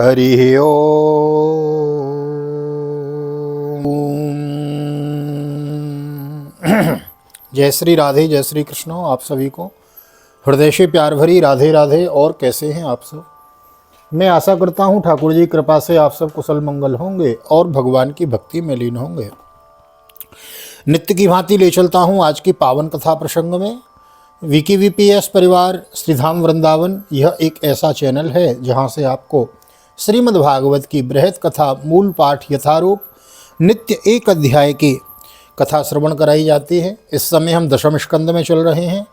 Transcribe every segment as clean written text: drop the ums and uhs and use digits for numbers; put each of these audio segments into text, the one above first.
हरि ओम। जय श्री राधे, जय श्री कृष्ण। आप सभी को हृदय से प्यार भरी राधे राधे। और कैसे हैं आप सब? मैं आशा करता हूँ ठाकुर जी कृपा से आप सब कुशल मंगल होंगे और भगवान की भक्ति में लीन होंगे। नित्य की भांति ले चलता हूँ आज की पावन कथा प्रसंग में। VKVPS परिवार श्रीधाम वृंदावन यह एक ऐसा चैनल है जहाँ से आपको श्रीमद् भागवत की बृहत कथा मूल पाठ यथारूप नित्य एक अध्याय की कथा श्रवण कराई जाती है। इस समय हम दशम स्कंद में चल रहे हैं।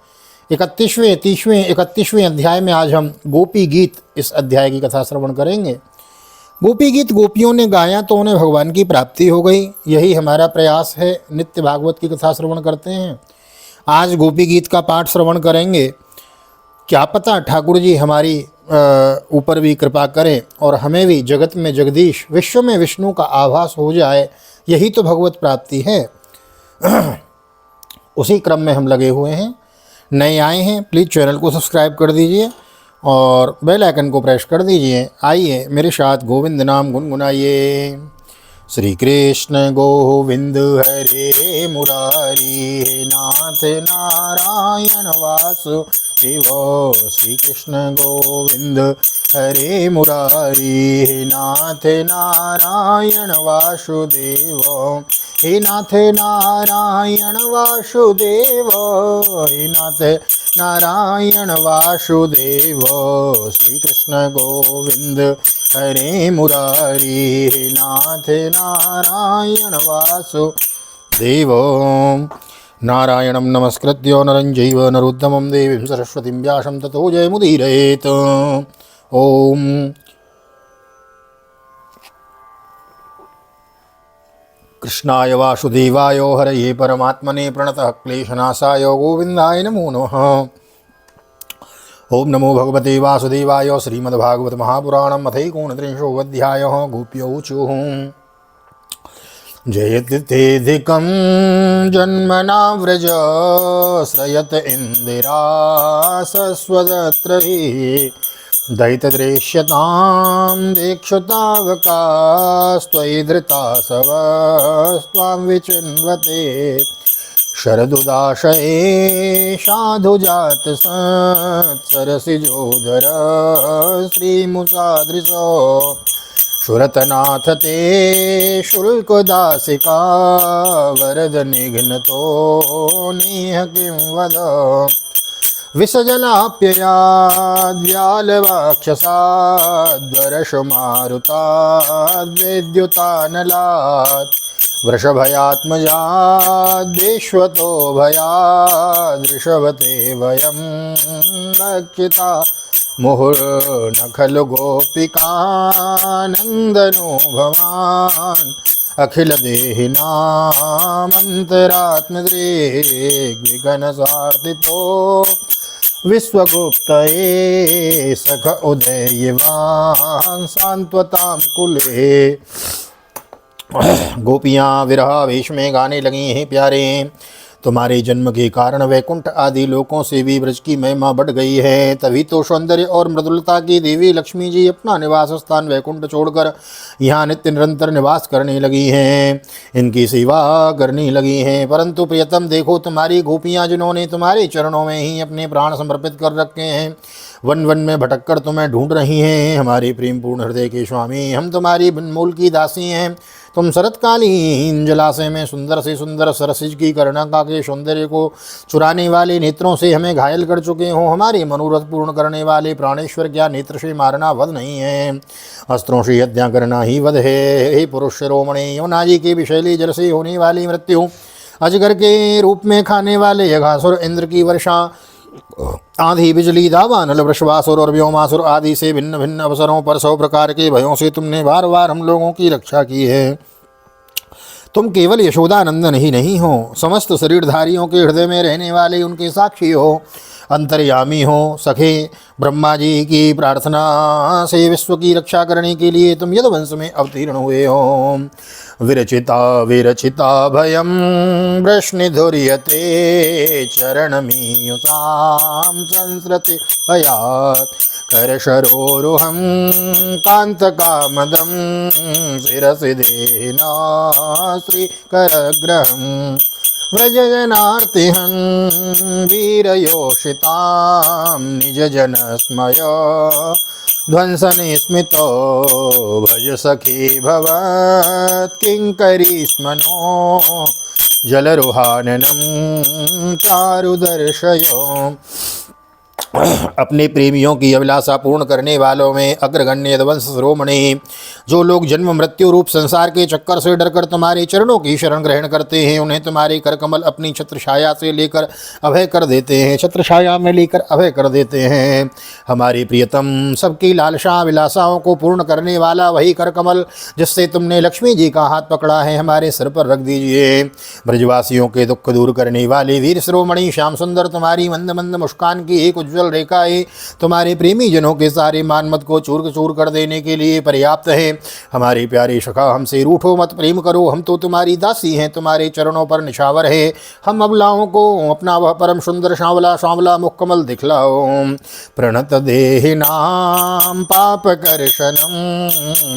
31वें अध्याय में आज हम गोपी गीत इस अध्याय की कथा श्रवण करेंगे। गोपी गीत गोपियों ने गाया तो उन्हें भगवान की प्राप्ति हो गई। यही हमारा प्रयास है, नित्य भागवत की कथा श्रवण करते हैं। आज गोपी गीत का पाठ श्रवण करेंगे। क्या पता ठाकुर जी हमारी ऊपर भी कृपा करें और हमें भी जगत में जगदीश, विश्व में विष्णु का आभास हो जाए। यही तो भगवत प्राप्ति है। उसी क्रम में हम लगे हुए हैं। नए आए हैं प्लीज़ चैनल को सब्सक्राइब कर दीजिए और बेल आइकन को प्रेस कर दीजिए। आइए मेरे साथ गोविंद नाम गुनगुनाइए। श्री कृष्ण गोविंद हरे मुरारी, नाथ नारायण वासुदेव। श्री कृष्ण गोविंद हरे मुरारी, नाथ नारायण वासुदेव। हे नाथ नारायण वासुदेव, हे नाथ नारायण वासुदेव। श्री कृष्ण गोविंद हरे मुरारी, नाथ नारायण वासुदेव। नारायणं नमस्कृत्य नरं चैव नरोत्तमं देवीं सरस्वतीं व्यासं ततो जयमुदीरयेत्। ओम कृष्णाय वासुदेवाय हरये परमात्मने प्रणतः क्लेशनाशाय गोविन्दाय नमो नमः। ओम नमो भगवते वासुदेवाय। श्रीमद्भागवत महापुराणम् अथैकोनत्रिंशोऽध्यायः। गोप्यौचुः जयतिथेधिकं जन्मना व्रज, श्रयत इन्दिरा सस्वदत्रहि। दैतदृश्यतां दीक्षुतावकास्त्वयि धृतासवस्त्वां विचिन्वते। शरदुदाशये साधुजातसत्सरसिजोदर श्रीमुसादृशो। सुरतनाथ ते शुल्कदासिका, वरद निघ्नतो नेह किं वद। विसजलाप्ययाद्व्यालवाक्षसाद्वरशमारुताद्विद्युतानलात्। वृषभयात्मजाद्विश्वतो भयाद् ऋषभते वयं रक्षिता मुहुर्न खलु गोपिकानन्दनो भवान्। अखिलदेहिनामन्तरात्मदृग्विघ्नसार्थितो विश्वगुप्तये सख उदयवान् सान्त्वतां कुले। गोपियाँ विरहावेश में गाने लगी हैं, प्यारे तुम्हारे जन्म के कारण वैकुंठ आदि लोकों से भी ब्रज की महिमा बढ़ गई है। तभी तो सौंदर्य और मृदुलता की देवी लक्ष्मी जी अपना निवास स्थान वैकुंठ छोड़कर यहाँ नित्य निरंतर निवास करने लगी हैं, इनकी सेवा करने लगी हैं। परंतु प्रियतम देखो, तुम्हारी गोपियाँ जिन्होंने तुम्हारे चरणों में ही अपने प्राण समर्पित कर रखे हैं, वन वन में भटक कर तुम्हें ढूंढ रही हैं। हमारे प्रेम पूर्ण हृदय के स्वामी, हम तुम्हारी बिनमूल की दासी हैं। तुम शरतकालीन जलाशय में सुंदर से सुंदर सरसिज की कर्णिका के सौंदर्य को चुराने वाले नेत्रों से हमें घायल कर चुके हो। हमारे मनोरथ पूर्ण करने वाले प्राणेश्वर, क्या नेत्र से मारना वध नहीं है, अस्त्रों से हत्या करना ही वध है। हे पुरुष शिरोमणि, यमुना जी के विषैले जल से होने वाली मृत्यु, अजगर के रूप में खाने वाले यघासुर, इंद्र की वर्षा, आंधी बिजली, दावानल, वृषभासुर और व्योमासुर आदि से भिन्न भिन्न अवसरों पर 100 प्रकार के भयों से तुमने बार बार हम लोगों की रक्षा की है। तुम केवल यशोदानंदन ही नहीं हो, समस्त शरीरधारियों के हृदय में रहने वाले उनके साक्षी हो। अंतर्यामी हो सके। ब्रह्मा जी की प्रार्थना से विश्व की रक्षा करने के लिए तुम यदुवंश में अवतीर्ण हुए हो। विरचिता विरचिता भयं वृष्णिधुर्यते चरणमीयुतां संसृति भयात् करशरोरुहं कान्तकामदं शिरसि देना श्रीकरग्रहम् व्रजजनार्तिहं वीरयोषितां निजजनस्मय ध्वंसने स्मितो भज सखी भवत्किङ्करी स्मनो जलरुहाननं चारुदर्शयो। अपने प्रेमियों की अभिलाषा पूर्ण करने वालों में अग्रगण्य यदुवंश शिरोमणि, जो लोग जन्म मृत्यु रूप संसार के चक्कर से डरकर तुम्हारे चरणों की शरण ग्रहण करते हैं, उन्हें तुम्हारे करकमल अपनी छत्रछाया से लेकर अभय कर देते हैं, छत्रछाया में लेकर अभय कर देते हैं। हमारी प्रियतम, सबकी लालसा अभिलाषाओं को पूर्ण करने वाला वही करकमल जिससे तुमने लक्ष्मी जी का हाथ पकड़ा है, हमारे सिर पर रख दीजिए। ब्रजवासियों के दुख दूर करने वाले वीर शिरोमणि श्याम सुंदर, तुम्हारी मंद मंद मुस्कान की एक उज्ज्वल रेखाएं तुम्हारे प्रेमी जनों के सारे मानमत को चूर चूर कर देने के लिए पर्याप्त है। हमारे प्यारे सखा, हमसे रूठो मत, प्रेम करो, हम तो तुम्हारी दासी हैं, तुम्हारे चरणों पर निछावर है। हम अबलाओं को अपना वह परम सुंदर सांवला सांवला मुखकमल दिखलाओ। प्रणत देहिनां पापकर्षणं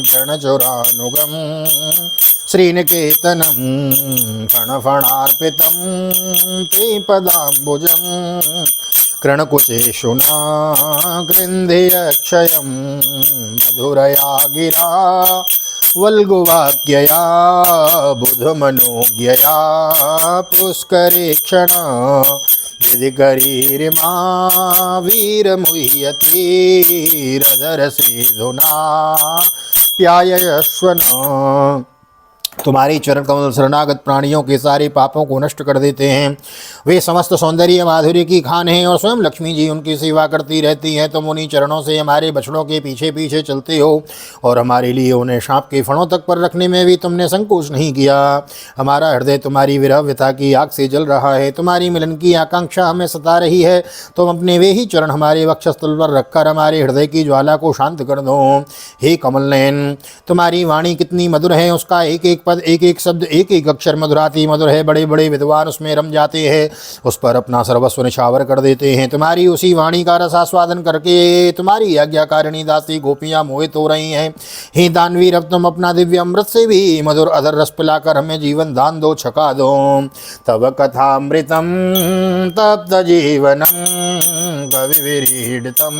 प्रणचुरानुगं श्रीनिकेतनं फणफणार्पितं ते पदाम्बुजं कृणकुचेषु न गृन्धेयक्षयं मधुरया गिरा वल्गुवाक्यया बुधमनोज्ञया पुष्करेक्षण विधिकरीरिमा वीरमुह्यतिरधरसेधुना प्याययस्वन। तुम्हारी चरण कमल शरणागत प्राणियों के सारे पापों को नष्ट कर देते हैं। वे समस्त सौंदर्य माधुर्य की खान हैं और स्वयं लक्ष्मी जी उनकी सेवा करती रहती हैं। तुम उन्हीं चरणों से हमारे बछड़ों के पीछे पीछे चलते हो और हमारे लिए उन्हें सांप के फणों तक पर रखने में भी तुमने संकोच नहीं किया। हमारा हृदय तुम्हारी विरह व्यथा की आग से जल रहा है, तुम्हारी मिलन की आकांक्षा हमें सता रही है। तुम अपने वे ही चरण हमारे वक्षस्थल पर रखकर हमारे हृदय की ज्वाला को शांत कर दो। हे कमल नयन, तुम्हारी वाणी कितनी मधुर है, उसका एक एक पद, एक एक शब्द, एक एक अक्षर मधुराति मधुर है। बड़े बड़े विद्वान उसमें रम जाते हैं, उस पर अपना सर्वस्व निछावर कर देते हैं। तुम्हारी उसी वाणी का रसास्वादन करके तुम्हारी आज्ञाकारिणी दासी गोपियां मोहित हो रही हैं। हे दानवीर, अब तुम अपना दिव्य अमृत से भी मधुर अधर रस पिलाकर हमें जीवन दान दो, छका दो। तब कथामृतम तप्त जीवनम कविविरीडितम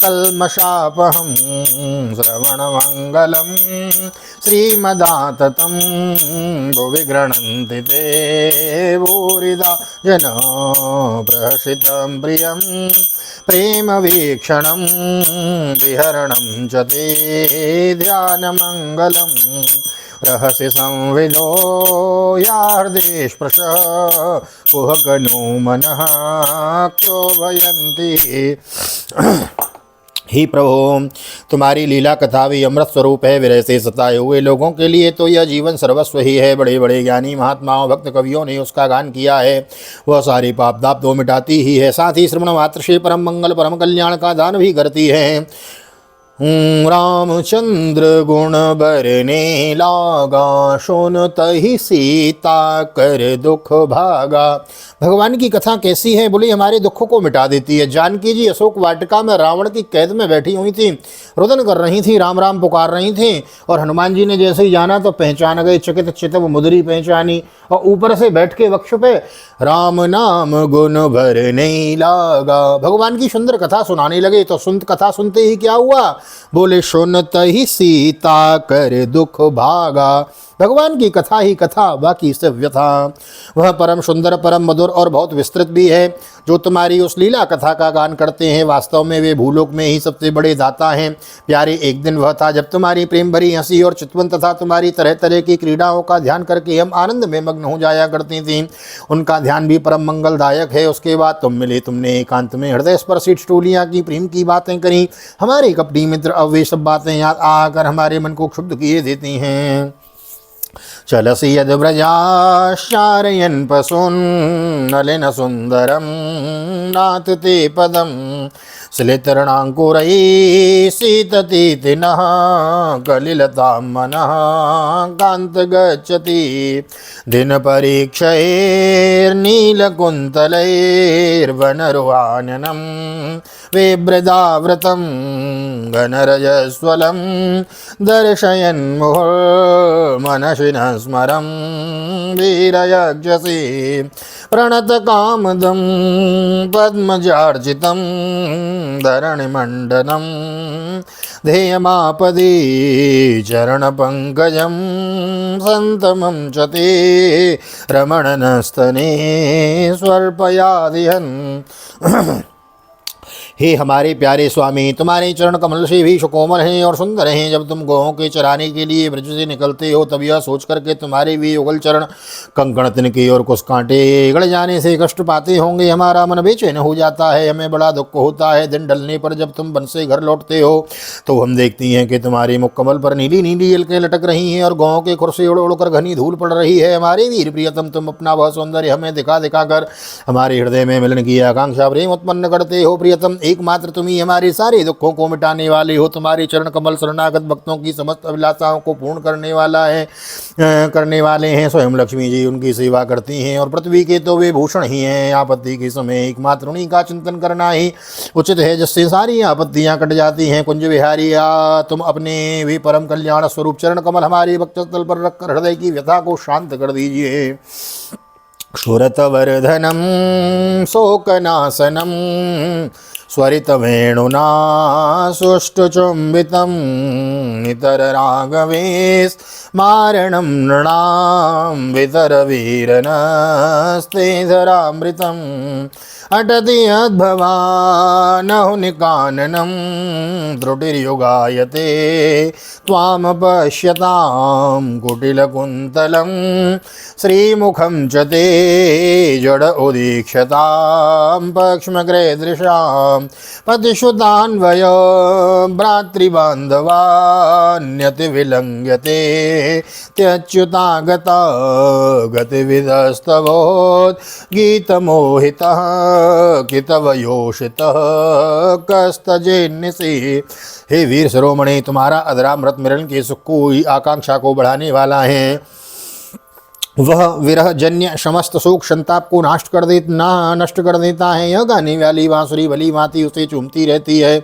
कल्मषापहम श्रवण मंगलम श्रीमदाततं भुवि गृह्णन्ति ते भूरिदा जन प्रहसितं प्रियं प्रेमवीक्षणं विहरणं च ते ध्यानमङ्गलं रहस्य संविदो यार्देशप्रशः कुहकनो मनः क्षोभयन्ति। ही प्रभु, तुम्हारी लीला कथा भी अमृत स्वरूप है। विरह से सताए हुए लोगों के लिए तो यह जीवन सर्वस्व ही है। बड़े बड़े ज्ञानी महात्माओं भक्त कवियों ने उसका गान किया है। वह सारे पाप दाप तो मिटाती ही है, साथ ही श्रवण मात्र से परम मंगल परम कल्याण का दान भी करती है। रामचंद्र गुण बरने लागा, सुनत ही सीता कर दुख भागा। भगवान की कथा कैसी है? बोले हमारे दुखों को मिटा देती है। जानकी जी अशोक वाटिका में रावण की कैद में बैठी हुई थी, रुदन कर रही थी, राम राम पुकार रही थी, और हनुमान जी ने जैसे ही जाना तो पहचान गए, चकित चितव मुद्री पहचानी, और ऊपर से बैठ के वक्ष पे राम नाम गुण भरने लागा भगवान की सुंदर कथा सुनाने लगे। तो कथा सुनते ही क्या हुआ? बोले सुनत ही सीता कर दुख भागा। भगवान की कथा ही कथा, बाकी सब व्यथा। वह परम सुंदर परम मधुर और बहुत विस्तृत भी है। जो तुम्हारी उस लीला कथा का गान करते हैं, वास्तव में वे भूलोक में ही सबसे बड़े दाता हैं। प्यारे, एक दिन वह था जब तुम्हारी प्रेम भरी हंसी और चितवन तथा तुम्हारी तरह तरह की क्रीड़ाओं का ध्यान करके हम आनंद में मग्न हो जाया करती थीं। उनका ध्यान भी परम मंगलदायक है। उसके बाद तुम मिले, तुमने एकांत में हृदय स्पर्शी टोलियाँ की, प्रेम की बातें करी। हमारे कपटी मित्र अब वे सब बातें याद आकर हमारे मन को क्षुब्ध किए देती हैं। चलसि यद्व्रजाश्चारयन् पशून् नलिन सुन्दरं नाथ ते पदं श्लितर्णाङ्कुरैः सीततीति नः कलिलतां मनः कान्त गच्छति दिनपरीक्षैर्नीलकुन्तलैर्वनरुहाननं विभ्रदावृतं घनरजस्वलं दर्शयन् मुहुर्मनसिनः स्मरं वीरयक्षसि प्रणतकामदं पद्मजार्चितं धरणिमण्डनं ध्येयमापदि चरणपङ्कजं सन्तमं च ते रमणनस्तने स्वर्पयादिहन्। हे हमारे प्यारे स्वामी, तुम्हारे चरण कमल से भी सुकोमल हैं और सुंदर हैं। जब तुम गौों के चराने के लिए ब्रज से निकलते हो तब यह सोच करके तुम्हारे भी युगल चरण कंकण तिनके और कुछ कांटे गड़ जाने से कष्ट पाते होंगे, हमारा मन बेचैन हो जाता है, हमें बड़ा दुख होता है। दिन ढलने पर जब तुम वन से घर लौटते हो तो हम देखती हैं कि तुम्हारे मुख कमल पर नीली नीली अलकें लटक रही हैं और गौों के खुर से उड़ उड़कर घनी धूल पड़ रही है। हमारे वीर प्रियतम, तुम अपना वह सौंदर्य हमें दिखा दिखा कर हमारे हृदय में मिलन की आकांक्षा प्रेम उत्पन्न करते हो। प्रियतम, एकमात्र तुम ही हमारे सारे दुखों को मिटाने वाले हो। तुम्हारे चरण कमल शरणागत भक्तों की समस्त अभिलाषाओं को पूर्ण करने वाले हैं। स्वयं लक्ष्मी जी उनकी सेवा करती हैं और पृथ्वी के तो वे भूषण ही हैं। आपत्ति के समय एकमात्र उन्हीं का चिंतन करना ही उचित है, जिससे सारी आपत्तियां कट जाती हैं। कुंज विहारी, तुम अपने भी परम कल्याण स्वरूप चरण कमल हमारे वक्षस्थल पर रखकर हृदय की व्यथा को शांत कर दीजिए। क्षुरतवर्धनं शोकनाशनं स्वरितवेणुना सुष्ठुचुम्बितं नितरराघवेस्मारणं नृणां वितरवीरनस्ते धरामृतम् अटति अद्भवानहुनिकाननं त्रुटिर्युगायते त्वां पश्यतां कुटिलकुन्तलं श्रीमुखं च ते जड उदीक्षतां पक्ष्मग्रेदृशां पतिश्रुतान्वय भ्रातृबान्धवान्यतिविलङ्घ्यते त्यच्युतागता गतिविदस्तवोद्गीतमोहितः कितवयोषितः कस्तजेन्निसि। हे वीर शिरोमणि, तुम्हारा अधरामृत मिलन के सुख को आकांक्षा को बढ़ाने वाला है। वह विरह जन्य समस्त शोक संताप को नष्ट कर देता है। यह गाने वाली बांसुरी भली भांति उसे चूमती रहती है।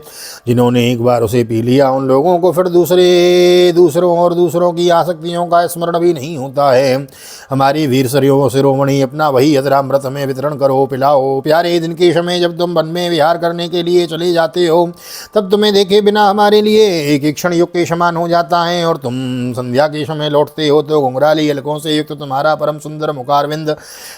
जिन्होंने एक बार उसे पी लिया उन लोगों को फिर दूसरों की आसक्तियों का स्मरण भी नहीं होता है। हमारी वीर शिरोमणि, अपना वही अधरामृत हमें वितरण करो, पिलाओ। प्यारे दिन के समय जब तुम वन में विहार करने के लिए चले जाते हो तब तुम्हें देखे बिना हमारे लिए एक क्षण युग के समान हो जाता है, और तुम संध्या के समय लौटते हो तो घुंघराली अलकों से युक्त तुम्हारा परम सुंदर मुखारविंद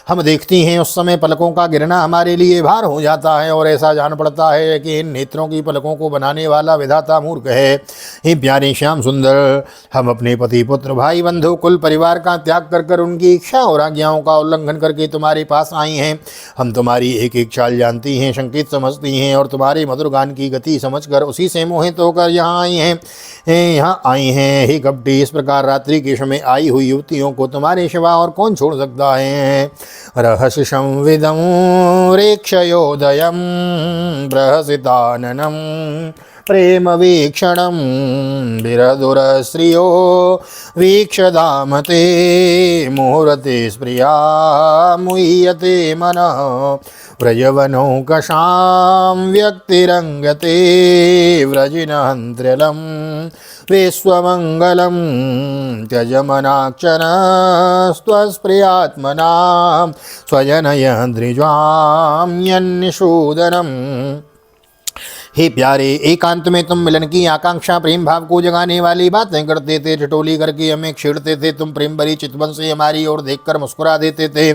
हम देखती हैं। उस समय पलकों का गिरना हमारे लिए भार हो जाता है और ऐसा जान पड़ता है कि इन नेत्रों की पलकों को बनाने वाला विधाता मूर्ख है। हे प्यारे श्याम सुंदर, हम अपने पति पुत्र भाई बंधु कुल परिवार का त्याग कर उनकी इच्छा और आज्ञाओं का उल्लंघन करके तुम्हारे पास आई हैं। हम तुम्हारी एक एक चाल जानती हैं, संकेत समझती हैं और तुम्हारे मधुर गान की गति समझकर उसी से मोहित होकर यहाँ आई हैं। हे कपटी, इस प्रकार रात्रि के समय आई हुई युवतियों को तुम्हारे शिवा और कौन छोड़ सकता है। रहस्य संविदं रेक्षयोदयं प्रहसिताननं प्रेम वीक्षणं विरदुरश्रियो वीक्षदामते मुहूर्ते स्प्रिया मुह्यते मनः व्रजवनौकशां व्यक्तिरङ्गते व्रजिनहन्त्र्यलं विश्वमङ्गलं त्यजमनाक्षरस्त्वस्प्रियात्मनां स्वजनयन्द्रिजां यन्निषूदनम्। हे प्यारे, एकांत में तुम मिलन की आकांक्षा प्रेम भाव को जगाने वाली बातें करते थे, ठिठोली करके हमें छेड़ते थे। तुम प्रेम भरी चितवन से हमारी ओर देखकर मुस्कुरा देते थे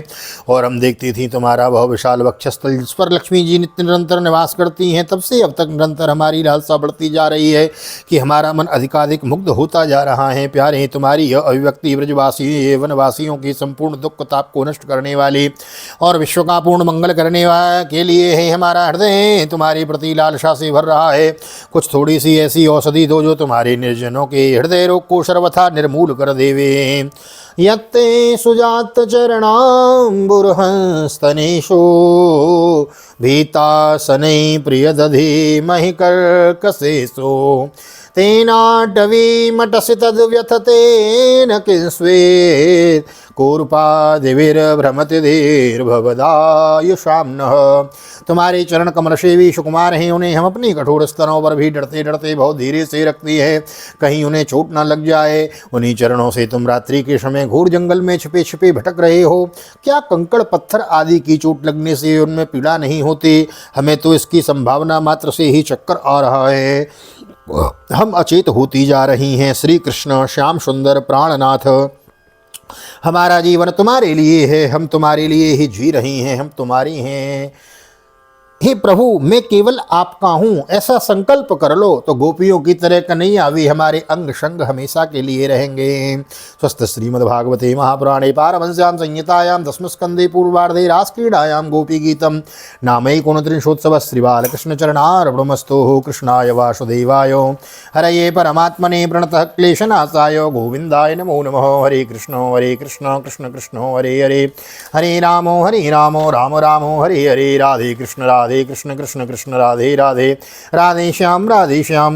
और हम देखती थी तुम्हारा वह विशाल वक्षस्थल जिस पर लक्ष्मी जी नित्य निरंतर निवास करती हैं। तब से अब तक निरंतर हमारी लालसा बढ़ती जा रही है कि हमारा मन अधिकाधिक मुग्ध होता जा रहा है। प्यारे, तुम्हारी यह अभिव्यक्ति ब्रजवासी वनवासियों की संपूर्ण दुख ताप को नष्ट करने वाली और विश्व का पूर्ण मंगल करने के लिए है। हमारा हृदय तुम्हारे प्रति लालसा से भर रहा है। कुछ थोड़ी सी ऐसी औषधि दो जो तुम्हारे निर्जनों के हृदय रोग को सर्वथा निर्मूल कर देवे। यत्ते सुजात चरणाम्बुरहस्तनेषु भीतासनै प्रियदधि महि कर्कशेषु तेनाटवीमटसि तद्व्यथतेन किंस्वेत् कूर्पादिभिर्भ्रमति धीर्भवदायुषां नः। तुम्हारे चरण कमल सेवी सुकुमार हैं, उन्हें हम अपनी कठोर स्तनों पर भी डरते डरते बहुत धीरे से रखती है, कहीं उन्हें चोट न लग जाए। उन्हीं चरणों से तुम रात्रि के समय घोर जंगल में छिपे छिपे भटक रहे हो। क्या कंकड़ पत्थर आदि की चोट लगने से उनमें पीड़ा नहीं होती? हमें तो इसकी संभावना मात्र से ही चक्कर आ रहा है, हम अचेत होती जा रही हैं। श्री कृष्ण श्याम सुंदर प्राणनाथ, हमारा जीवन तुम्हारे लिए है, हम तुम्हारे लिए ही जी रही हैं, हम तुम्हारी हैं। हे प्रभु, मैं केवल आपका हूँ, ऐसा संकल्प कर लो तो गोपियों की तरह कन्हैया भी हमारे अंग संग हमेशा के लिए रहेंगे। स्वस्थ श्रीमद्भागवते महापुराणे पारमहंस्यां संहितायां दशमस्कन्धे पूर्वार्धे रासक्रीडायां गोपी गीतम नामैकोनत्रिंशोत्सवः श्रीबालकृष्ण चरणार्पणमस्तु। कृष्णाय वासुदेवाय हरये परमात्मने प्रणतः क्लेशनाशाय गोविन्दाय नमो नमः। हरे कृष्ण कृष्ण कृष्ण हरे हरे, हरे राम राम राम हरे हरे। राधे कृष्ण कृष्ण कृष्ण कृष्ण राधे राधे, राधे श्याम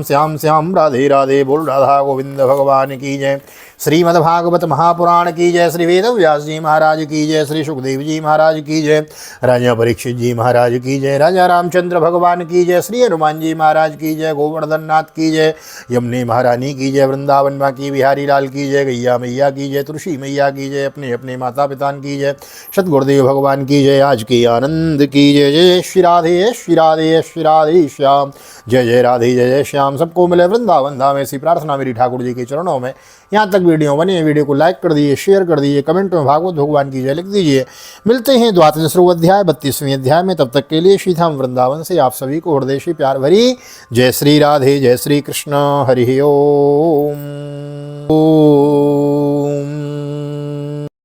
श्याम श्याम राधे राधे। बोल राधा गोविंद भगवान की जय। श्रीमद्भागवत महापुराण की जय। श्री वेद व्यास जी महाराज की जय। श्री सुखदेव जी महाराज की जय। राजा परीक्षित जी महाराज की जय। राजा रामचंद्र भगवान की जय। श्री हनुमान जी महाराज की जय। गोवर्धन नाथ की जय। यमुने महारानी की जय। वृंदावन बाकी बिहारी लाल की जय। गैया मैया की जय। तुलसी मैया की जय। अपने अपने माता पिता की जय। सतगुरुदेव भगवान की जय। आज के आनंद की जय। जय श्री राधे श्री राधे श्री राधे श्याम। जय जय राधे जय जय श्याम। सबको मिले वृंदावन धाम, ऐसी प्रार्थना मेरी ठाकुर जी के चरणों में। यहाँ तक वीडियो बनी है, वीडियो को लाइक कर दीजिए, शेयर कर दीजिए, कमेंट में भागवत भगवान की जय लिख दीजिए। मिलते हैं द्वादशवें अध्याय 32वें अध्याय में। तब तक के लिए श्रीधाम वृंदावन से आप सभी को हृदय से प्यार भरी जय श्री राधे, जय श्री कृष्ण। हरि ओम।